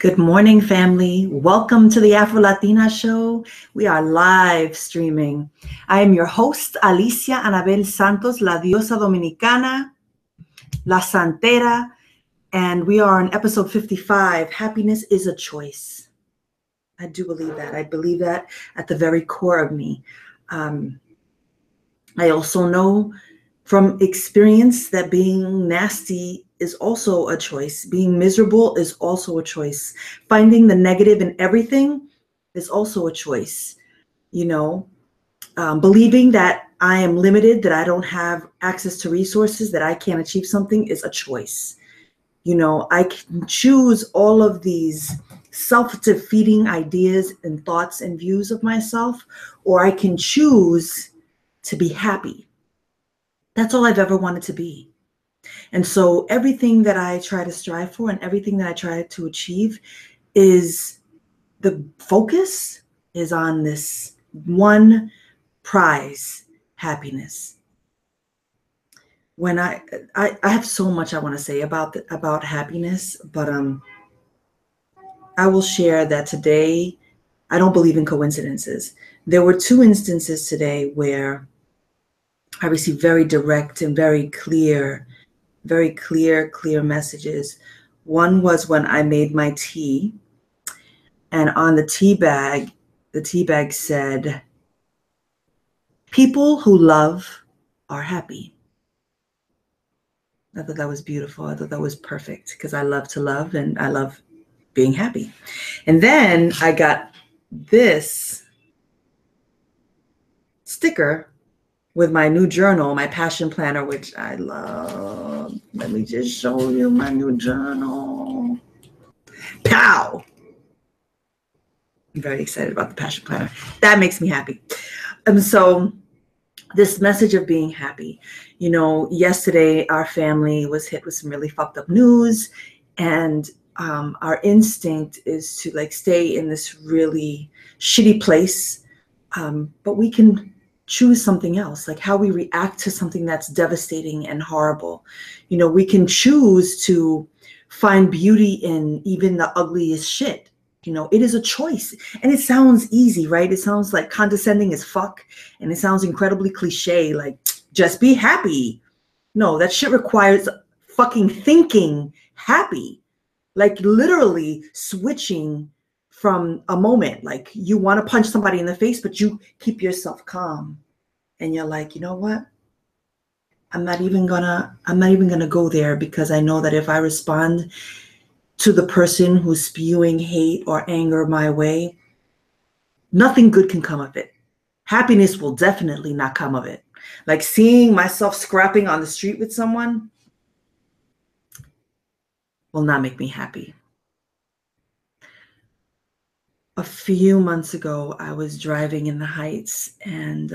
Good morning, family. Welcome to the Afro Latina Show. We are live streaming. I am your host, Alicia Anabel Santos, La Diosa Dominicana, La Santera, and we are on episode 55. Happiness is a choice. I do believe that. I believe that at the very core of me. I also know from experience that being nasty is also a choice. Being miserable is also a choice. Finding the negative in everything is also a choice. Believing that I am limited, that I don't have access to resources, that I can't achieve something is a choice. I can choose all of these self-defeating ideas and thoughts and views of myself, or I can choose to be happy. That's all I've ever wanted to be. And so everything that I try to strive for and everything that I try to achieve is the focus is on this one prize, happiness. When I have so much I want to say about happiness, but I will share that today I don't believe in coincidences. There were two instances today where I received very direct and very clear messages. One was when I made my tea, and on the tea bag said, "People who love are happy." I thought that was beautiful. I thought that was perfect because I love to love and I love being happy. And then I got this sticker with my new journal, my passion planner, which I love. Let me just show you my new journal. Pow! I'm very excited about the passion planner. That makes me happy. And so this message of being happy, yesterday our family was hit with some really fucked up news, and our instinct is to stay in this really shitty place, but we can choose something else, like how we react to something that's devastating and horrible. We can choose to find beauty in even the ugliest shit. It is a choice. And it sounds easy, right? It sounds like condescending as fuck. And it sounds incredibly cliche, like, just be happy. No, that shit requires fucking thinking happy. Like literally switching from a moment. Like you want to punch somebody in the face, but you keep yourself calm. And you're like, you know what? I'm not even gonna go there, because I know that if I respond to the person who's spewing hate or anger my way, nothing good can come of it. Happiness will definitely not come of it. Like seeing myself scrapping on the street with someone will not make me happy. A few months ago, I was driving in the Heights, and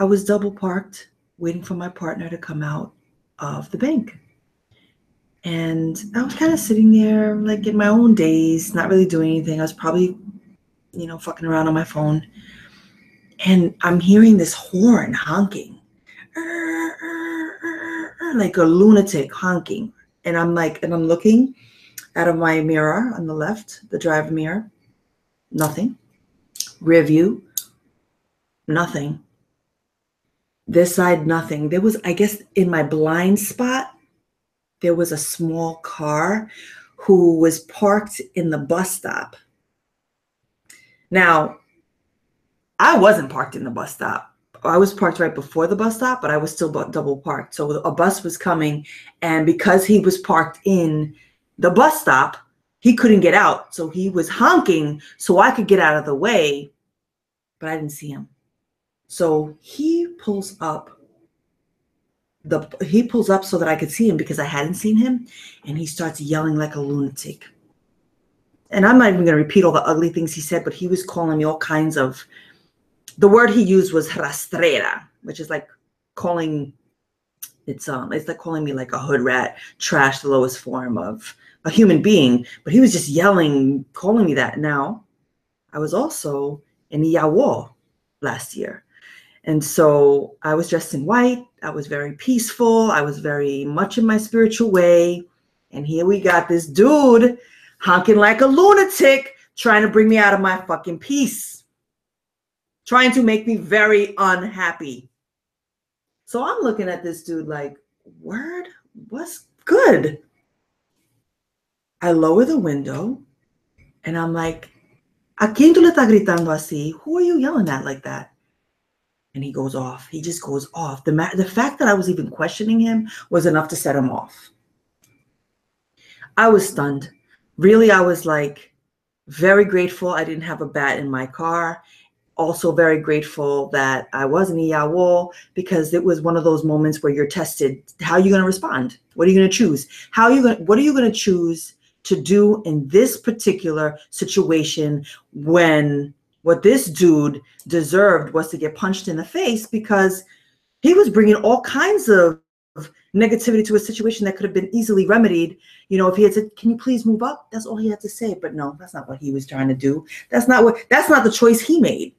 I was double parked waiting for my partner to come out of the bank. And I was kind of sitting there like in my own daze, not really doing anything. I was probably, fucking around on my phone. And I'm hearing this horn honking, like a lunatic honking. And I'm looking out of my mirror on the left, the driver mirror, nothing. Rear view, nothing. This side, nothing. There was, I guess, in my blind spot, there was a small car who was parked in the bus stop. Now, I wasn't parked in the bus stop. I was parked right before the bus stop, but I was still double parked. So a bus was coming, and because he was parked in the bus stop, he couldn't get out. So he was honking so I could get out of the way, but I didn't see him. So he pulls up so that I could see him, because I hadn't seen him, and he starts yelling like a lunatic. And I'm not even going to repeat all the ugly things he said, but he was calling me all kinds of, the word he used was rastrera, which is like calling, it's like calling me like a hood rat, trash, the lowest form of a human being. But he was just yelling, calling me that. Now, I was also in Yawo last year. And so I was dressed in white. I was very peaceful. I was very much in my spiritual way. And here we got this dude honking like a lunatic, trying to bring me out of my fucking peace, trying to make me very unhappy. So I'm looking at this dude like, word, what's good? I lower the window and I'm like, ¿A quién tú le estás gritando así? Who are you yelling at like that? And he goes off. He just goes off. The fact that I was even questioning him was enough to set him off. I was stunned. Really, I was like very grateful I didn't have a bat in my car. Also very grateful that I wasn't Iyawo, because it was one of those moments where you're tested. How are you going to respond? What are you going to choose? What are you going to choose to do in this particular situation when what this dude deserved was to get punched in the face, because he was bringing all kinds of negativity to a situation that could have been easily remedied. You know, if he had said, can you please move up? That's all he had to say. But no, that's not what he was trying to do. That's not the choice he made.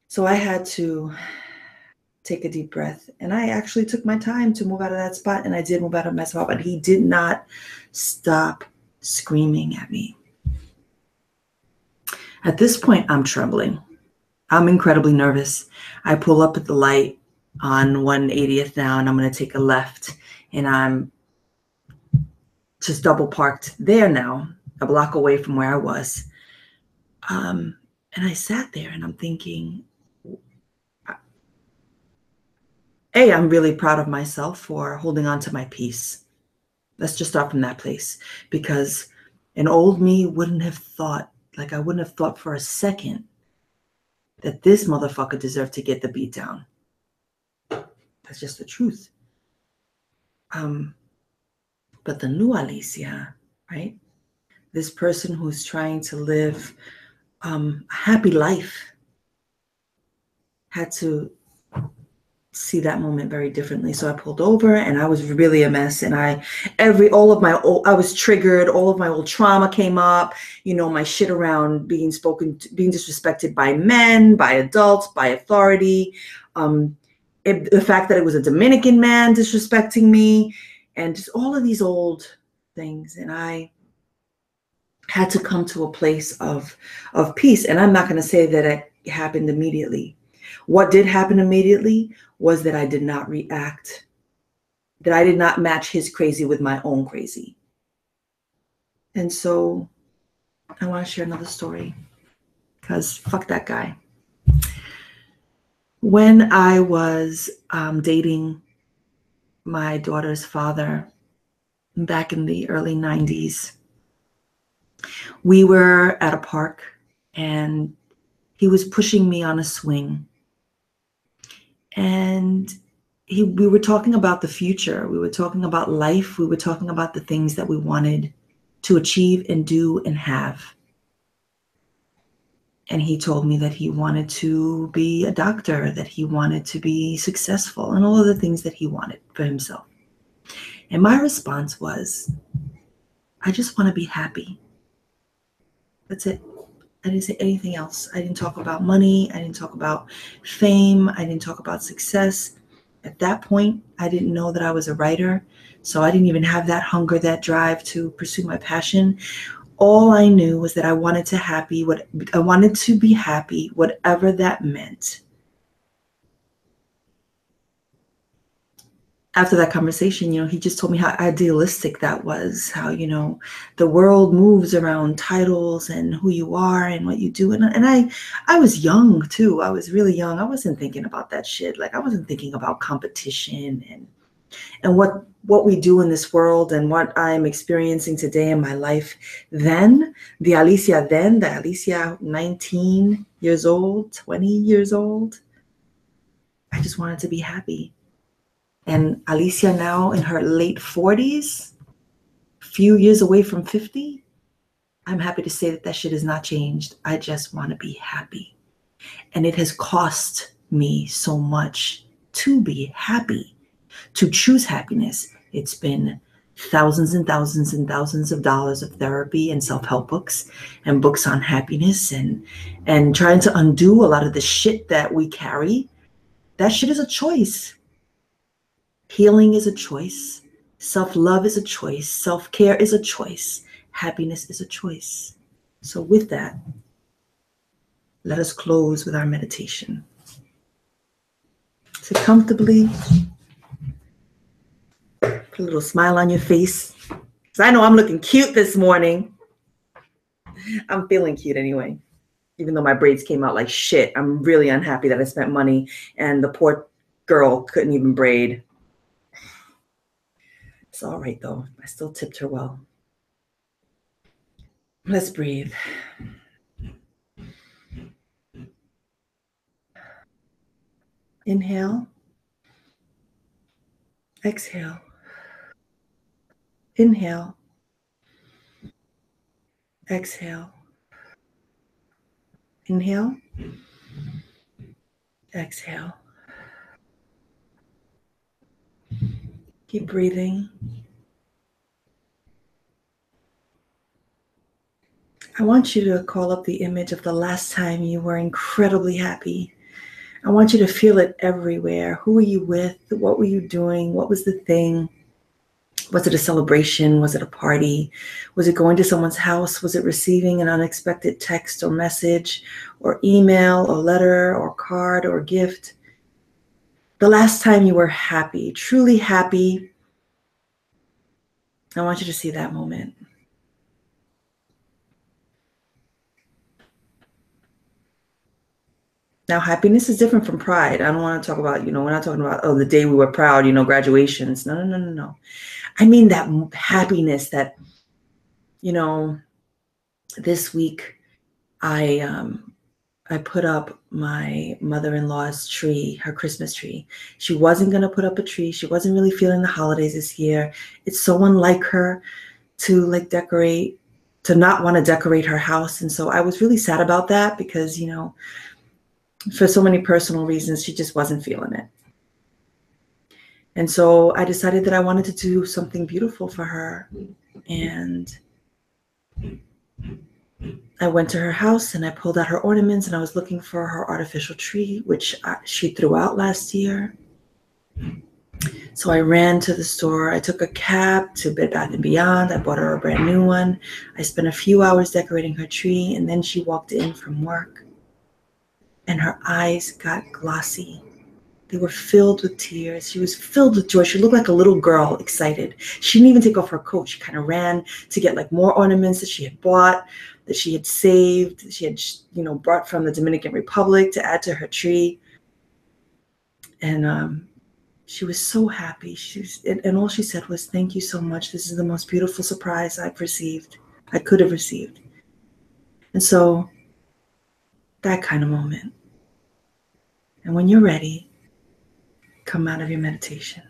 So I had to take a deep breath, and I actually took my time to move out of that spot, and I did move out of my spot, but he did not stop screaming at me. At this point, I'm trembling. I'm incredibly nervous. I pull up at the light on 180th now, and I'm going to take a left, and I'm just double parked there now, a block away from where I was. And I sat there and I'm thinking, I'm really proud of myself for holding on to my peace. Let's just start from that place, because an old me wouldn't have thought, like I wouldn't have thought for a second that this motherfucker deserved to get the beat down. That's just the truth. But the new Alicia, right? This person who's trying to live a happy life had to see that moment very differently. So I pulled over, and I was really a mess, and I was triggered. All of my old trauma came up, you know, my shit around being disrespected by men, by adults, by authority, the fact that it was a Dominican man disrespecting me, and just all of these old things. And I had to come to a place of peace. And I'm not going to say that it happened immediately. What did happen immediately was that I did not react, that I did not match his crazy with my own crazy. And so I want to share another story, because fuck that guy. When I was dating my daughter's father back in the early 90s, we were at a park and he was pushing me on a swing. And we were talking about the future. We were talking about life. We were talking about the things that we wanted to achieve and do and have. And he told me that he wanted to be a doctor, that he wanted to be successful, and all of the things that he wanted for himself. And my response was, I just want to be happy. That's it. I didn't say anything else. I didn't talk about money. I didn't talk about fame. I didn't talk about success. At that point, I didn't know that I was a writer. So I didn't even have that hunger, that drive to pursue my passion. All I knew was that I wanted to be happy, whatever that meant. After that conversation, you know, he just told me how idealistic that was, how, you know, the world moves around titles and who you are and what you do. And I was young too. I was really young. I wasn't thinking about that shit. Like, I wasn't thinking about competition and what we do in this world and what I'm experiencing today in my life. Then, the Alicia 19 years old, 20 years old, I just wanted to be happy. And Alicia now in her late 40s, few years away from 50, I'm happy to say that shit has not changed. I just want to be happy. And it has cost me so much to be happy, to choose happiness. It's been thousands and thousands and thousands of dollars of therapy and self-help books and books on happiness and trying to undo a lot of the shit that we carry. That shit is a choice. Healing is a choice. Self-love is a choice. Self-care is a choice. Happiness is a choice. So with that, let us close with our meditation. Sit comfortably. Put a little smile on your face. Because I know I'm looking cute this morning. I'm feeling cute anyway. Even though my braids came out like shit, I'm really unhappy that I spent money and the poor girl couldn't even braid. It's all right though. I still tipped her well. Let's breathe. Inhale. Exhale. Inhale. Exhale. Inhale. Exhale. Keep breathing. I want you to call up the image of the last time you were incredibly happy. I want you to feel it everywhere. Who were you with? What were you doing? What was the thing? Was it a celebration? Was it a party? Was it going to someone's house? Was it receiving an unexpected text or message or email or letter or card or gift? The last time you were happy, truly happy, I want you to see that moment. Now, happiness is different from pride. I don't want to talk about, we're not talking about, the day we were proud, graduations. No. I mean that happiness that, this week I put up my mother-in-law's tree, her Christmas tree. She wasn't going to put up a tree. She wasn't really feeling the holidays this year. It's so unlike her to decorate, to not want to decorate her house. And so I was really sad about that because, for so many personal reasons, she just wasn't feeling it. And so I decided that I wanted to do something beautiful for her. And I went to her house and I pulled out her ornaments and I was looking for her artificial tree, which she threw out last year. So I ran to the store. I took a cab to Bed Bath & Beyond. I bought her a brand new one. I spent a few hours decorating her tree, and then she walked in from work and her eyes got glossy. They were filled with tears. She was filled with joy. She looked like a little girl, excited. She didn't even take off her coat. She kind of ran to get more ornaments that she had bought, that she had saved, she had, brought from the Dominican Republic to add to her tree. And she was so happy. And all she said was, "Thank you so much. This is the most beautiful surprise I could have received." And so that kind of moment. And when you're ready, come out of your meditation.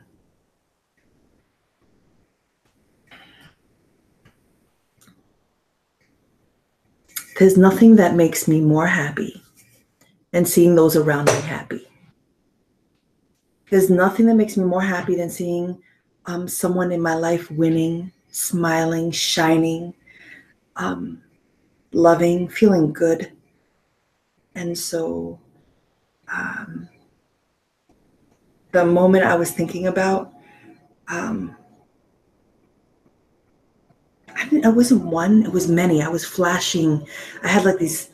There's nothing that makes me more happy than seeing those around me happy. There's nothing that makes me more happy than seeing someone in my life winning, smiling, shining, loving, feeling good. And so the moment I was thinking about, I wasn't one, it was many. I was flashing. I had these,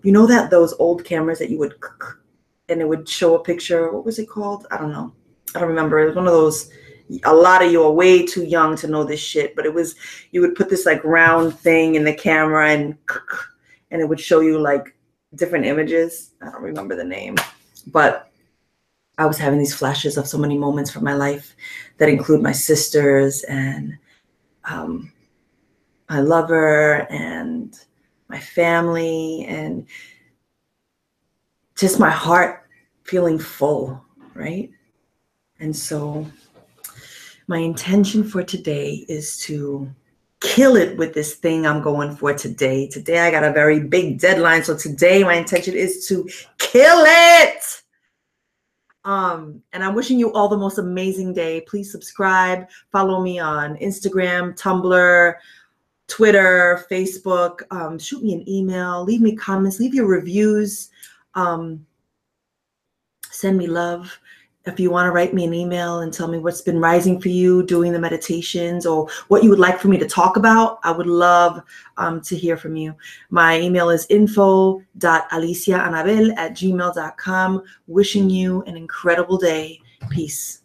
those old cameras that you would, and it would show a picture. What was it called? I don't know. I don't remember. It was one of those, a lot of you are way too young to know this shit, but it was, you would put this round thing in the camera and it would show you different images. I don't remember the name, but I was having these flashes of so many moments from my life that include my sisters and my lover and my family, and just my heart feeling full, right? And so my intention for today is to kill it with this thing I'm going for today. Today I got a very big deadline, so today my intention is to kill it. And I'm wishing you all the most amazing day. Please subscribe, follow me on Instagram, Tumblr, Twitter, Facebook. Shoot me an email, leave me comments, leave your reviews, send me love. If you want to write me an email and tell me what's been rising for you doing the meditations or what you would like for me to talk about, I would love to hear from you. My email is info.aliciaanabel@gmail.com. Wishing you an incredible day. Peace.